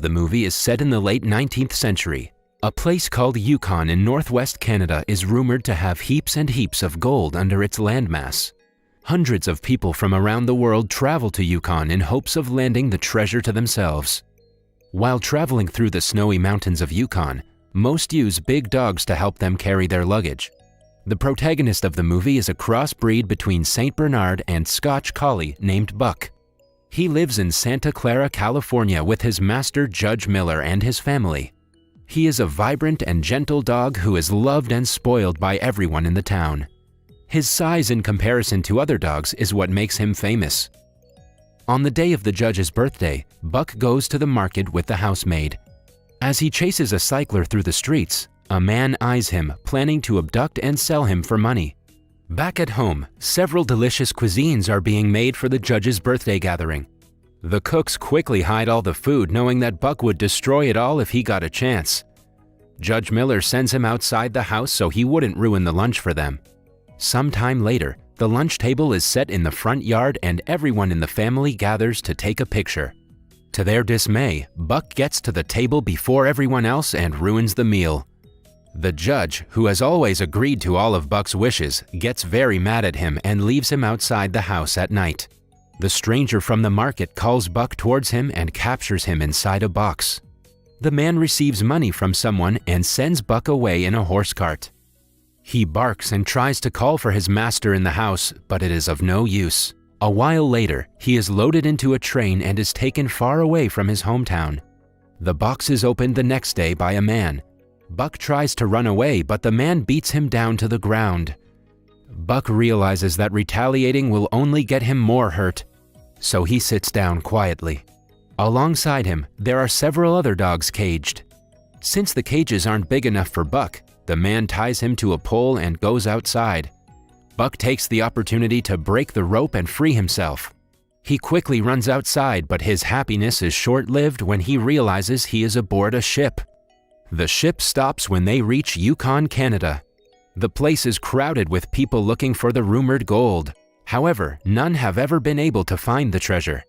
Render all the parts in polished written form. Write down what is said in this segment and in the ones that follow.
The movie is set in the late 19th century. A place called Yukon in northwest Canada is rumored to have heaps and heaps of gold under its landmass. Hundreds of people from around the world travel to Yukon in hopes of landing the treasure to themselves. While traveling through the snowy mountains of Yukon, most use big dogs to help them carry their luggage. The protagonist of the movie is a crossbreed between Saint Bernard and Scotch Collie named Buck. He lives in Santa Clara, California with his master Judge Miller and his family. He is a vibrant and gentle dog who is loved and spoiled by everyone in the town. His size in comparison to other dogs is what makes him famous. On the day of the judge's birthday, Buck goes to the market with the housemaid. As he chases a cycler through the streets, a man eyes him, planning to abduct and sell him for money. Back at home, several delicious cuisines are being made for the judge's birthday gathering. The cooks quickly hide all the food, knowing that Buck would destroy it all if he got a chance. Judge Miller sends him outside the house so he wouldn't ruin the lunch for them. Sometime later, the lunch table is set in the front yard and everyone in the family gathers to take a picture. To their dismay, Buck gets to the table before everyone else and ruins the meal. The judge, who has always agreed to all of Buck's wishes, gets very mad at him and leaves him outside the house at night. The stranger from the market calls Buck towards him and captures him inside a box. The man receives money from someone and sends Buck away in a horse cart. He barks and tries to call for his master in the house, but it is of no use. A while later, he is loaded into a train and is taken far away from his hometown. The box is opened the next day by a man. Buck tries to run away, but the man beats him down to the ground. Buck realizes that retaliating will only get him more hurt, so he sits down quietly. Alongside him, there are several other dogs caged. Since the cages aren't big enough for Buck, the man ties him to a pole and goes outside. Buck takes the opportunity to break the rope and free himself. He quickly runs outside, but his happiness is short-lived when he realizes he is aboard a ship. The ship stops when they reach Yukon, Canada. The place is crowded with people looking for the rumored gold. However, none have ever been able to find the treasure.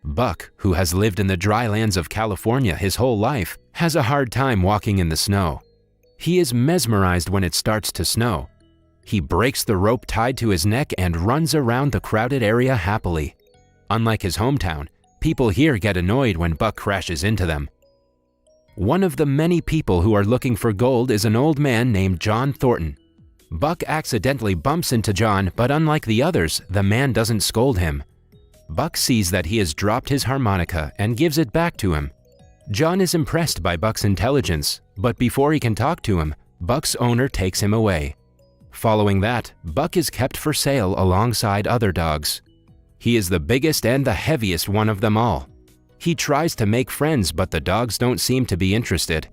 Buck, who has lived in the dry lands of California his whole life, has a hard time walking in the snow. He is mesmerized when it starts to snow. He breaks the rope tied to his neck and runs around the crowded area happily. Unlike his hometown, people here get annoyed when Buck crashes into them. One of the many people who are looking for gold is an old man named John Thornton. Buck accidentally bumps into John, but unlike the others, the man doesn't scold him. Buck sees that he has dropped his harmonica and gives it back to him. John is impressed by Buck's intelligence, but before he can talk to him, Buck's owner takes him away. Following that, Buck is kept for sale alongside other dogs. He is the biggest and the heaviest one of them all. He tries to make friends, but the dogs don't seem to be interested.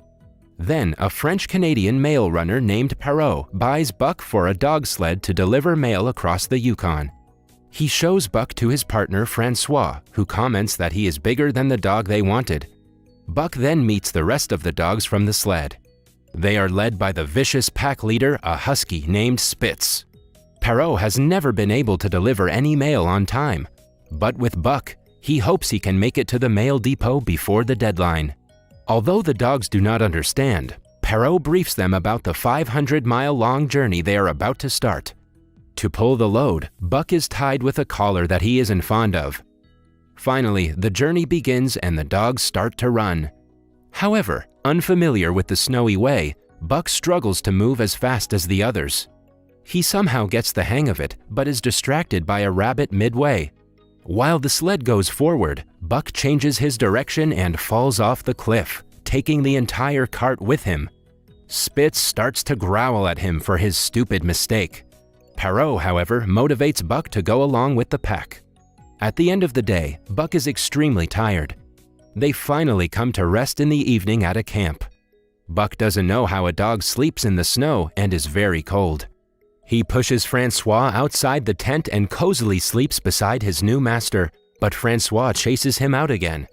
Then, a French-Canadian mail runner named Perrault buys Buck for a dog sled to deliver mail across the Yukon. He shows Buck to his partner Francois, who comments that he is bigger than the dog they wanted. Buck then meets the rest of the dogs from the sled. They are led by the vicious pack leader, a husky named Spitz. Perrault has never been able to deliver any mail on time, but with Buck, he hopes he can make it to the mail depot before the deadline. Although the dogs do not understand, Perrault briefs them about the 500-mile-long journey they are about to start. To pull the load, Buck is tied with a collar that he isn't fond of. Finally, the journey begins and the dogs start to run. However, unfamiliar with the snowy way, Buck struggles to move as fast as the others. He somehow gets the hang of it, but is distracted by a rabbit midway. While the sled goes forward, Buck changes his direction and falls off the cliff, taking the entire cart with him. Spitz starts to growl at him for his stupid mistake. Perrault, however, motivates Buck to go along with the pack. At the end of the day, Buck is extremely tired. They finally come to rest in the evening at a camp. Buck doesn't know how a dog sleeps in the snow and is very cold. He pushes Francois outside the tent and cozily sleeps beside his new master, but Francois chases him out again.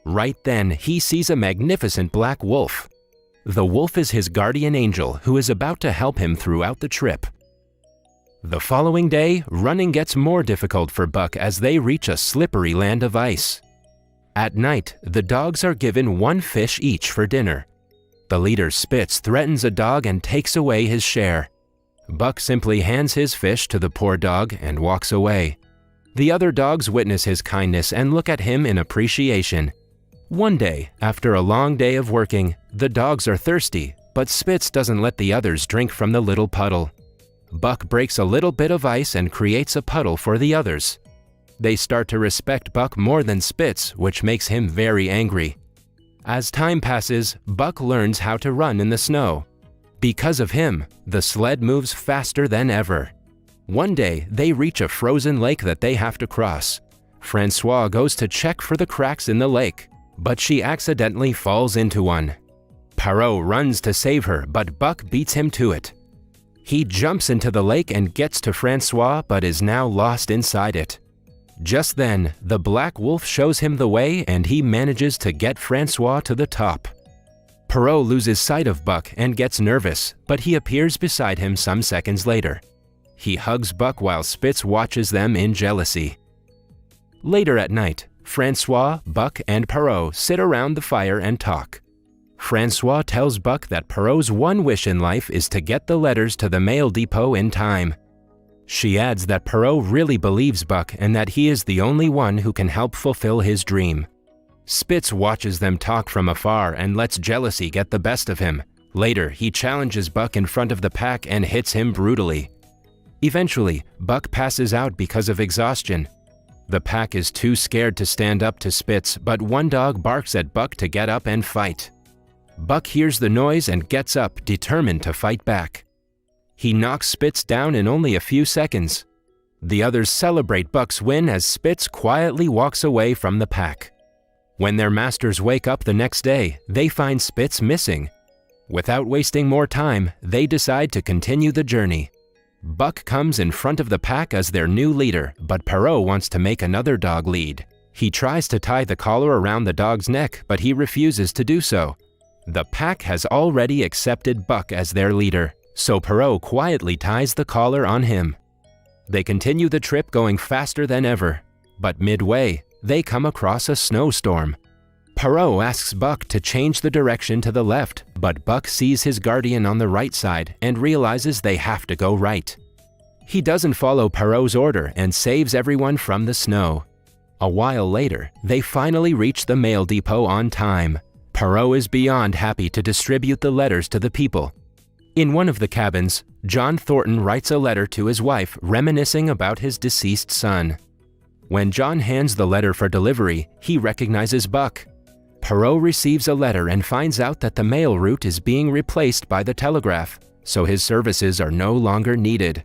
Right then, he sees a magnificent black wolf. The wolf is his guardian angel who is about to help him throughout the trip. The following day, running gets more difficult for Buck as they reach a slippery land of ice. At night, the dogs are given one fish each for dinner. The leader Spitz threatens a dog and takes away his share. Buck simply hands his fish to the poor dog and walks away. The other dogs witness his kindness and look at him in appreciation. One day, after a long day of working, the dogs are thirsty, but Spitz doesn't let the others drink from the little puddle. Buck breaks a little bit of ice and creates a puddle for the others. They start to respect Buck more than Spitz, which makes him very angry. As time passes, Buck learns how to run in the snow. Because of him, the sled moves faster than ever. One day, they reach a frozen lake that they have to cross. Francois goes to check for the cracks in the lake, but she accidentally falls into one. Perrault runs to save her, but Buck beats him to it. He jumps into the lake and gets to Francois, but is now lost inside it. Just then, the black wolf shows him the way and he manages to get Francois to the top. Perrault loses sight of Buck and gets nervous, but he appears beside him some seconds later. He hugs Buck while Spitz watches them in jealousy. Later at night, Francois, Buck, and Perrault sit around the fire and talk. Francois tells Buck that Perrault's one wish in life is to get the letters to the mail depot in time. She adds that Perrault really believes Buck and that he is the only one who can help fulfill his dream. Spitz watches them talk from afar and lets jealousy get the best of him. Later, he challenges Buck in front of the pack and hits him brutally. Eventually, Buck passes out because of exhaustion. The pack is too scared to stand up to Spitz, but one dog barks at Buck to get up and fight. Buck hears the noise and gets up, determined to fight back. He knocks Spitz down in only a few seconds. The others celebrate Buck's win as Spitz quietly walks away from the pack. When their masters wake up the next day, they find Spitz missing. Without wasting more time, they decide to continue the journey. Buck comes in front of the pack as their new leader, but Perrault wants to make another dog lead. He tries to tie the collar around the dog's neck, but he refuses to do so. The pack has already accepted Buck as their leader, so Perrault quietly ties the collar on him. They continue the trip going faster than ever, but midway, they come across a snowstorm. Perrault asks Buck to change the direction to the left, but Buck sees his guardian on the right side and realizes they have to go right. He doesn't follow Perrault's order and saves everyone from the snow. A while later, they finally reach the mail depot on time. Perrault is beyond happy to distribute the letters to the people. In one of the cabins, John Thornton writes a letter to his wife reminiscing about his deceased son. When John hands the letter for delivery, he recognizes Buck. Perrault receives a letter and finds out that the mail route is being replaced by the telegraph, so his services are no longer needed.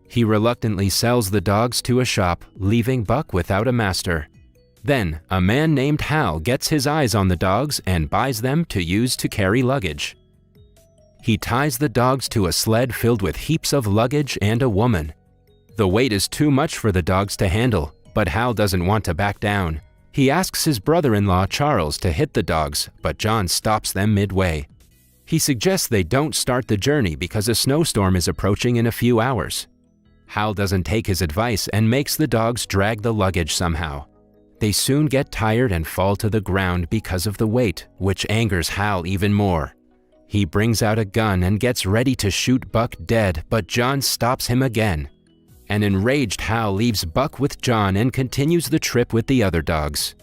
He reluctantly sells the dogs to a shop, leaving Buck without a master. Then, a man named Hal gets his eyes on the dogs and buys them to use to carry luggage. He ties the dogs to a sled filled with heaps of luggage and a woman. The weight is too much for the dogs to handle, but Hal doesn't want to back down. He asks his brother-in-law Charles to hit the dogs, but John stops them midway. He suggests they don't start the journey because a snowstorm is approaching in a few hours. Hal doesn't take his advice and makes the dogs drag the luggage somehow. They soon get tired and fall to the ground because of the weight, which angers Hal even more. He brings out a gun and gets ready to shoot Buck dead, but John stops him again. An enraged Hal leaves Buck with John and continues the trip with the other dogs.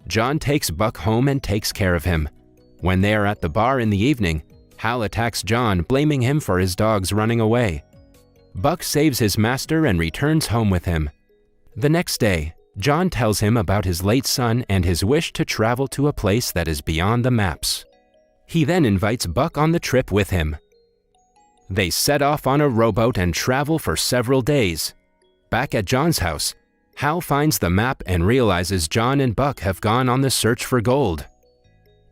John takes Buck home and takes care of him. When they are at the bar in the evening, Hal attacks John, blaming him for his dogs running away. Buck saves his master and returns home with him. The next day, John tells him about his late son and his wish to travel to a place that is beyond the maps. He then invites Buck on the trip with him. They set off on a rowboat and travel for several days. Back at John's house, Hal finds the map and realizes John and Buck have gone on the search for gold.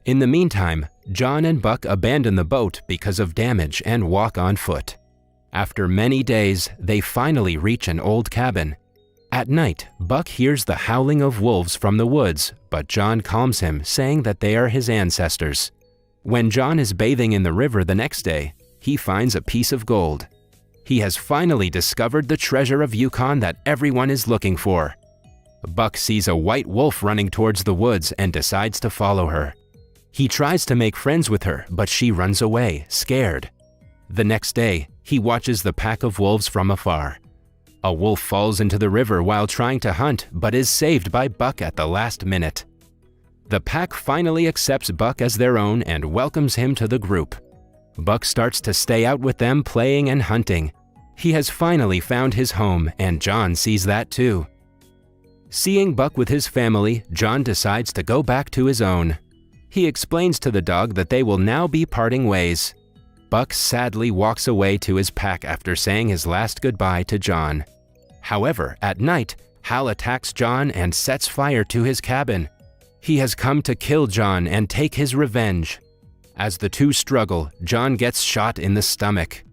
In the meantime, John and Buck abandon the boat because of damage and walk on foot. After many days, they finally reach an old cabin. At night, Buck hears the howling of wolves from the woods, but John calms him, saying that they are his ancestors. When John is bathing in the river the next day, he finds a piece of gold. He has finally discovered the treasure of Yukon that everyone is looking for. Buck sees a white wolf running towards the woods and decides to follow her. He tries to make friends with her, but she runs away, scared. The next day, he watches the pack of wolves from afar. A wolf falls into the river while trying to hunt, but is saved by Buck at the last minute. The pack finally accepts Buck as their own and welcomes him to the group. Buck starts to stay out with them playing and hunting. He has finally found his home, and John sees that too. Seeing Buck with his family, John decides to go back to his own. He explains to the dog that they will now be parting ways. Buck sadly walks away to his pack after saying his last goodbye to John. However, at night, Hal attacks John and sets fire to his cabin. He has come to kill John and take his revenge. As the two struggle, John gets shot in the stomach.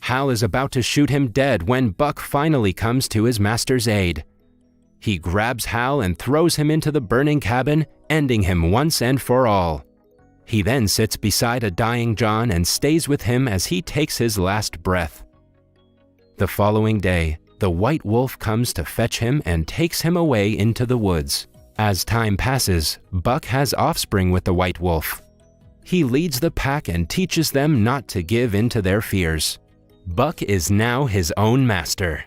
Hal is about to shoot him dead when Buck finally comes to his master's aid. He grabs Hal and throws him into the burning cabin, ending him once and for all. He then sits beside a dying John and stays with him as he takes his last breath. The following day, the white wolf comes to fetch him and takes him away into the woods. As time passes, Buck has offspring with the white wolf. He leads the pack and teaches them not to give in to their fears. Buck is now his own master.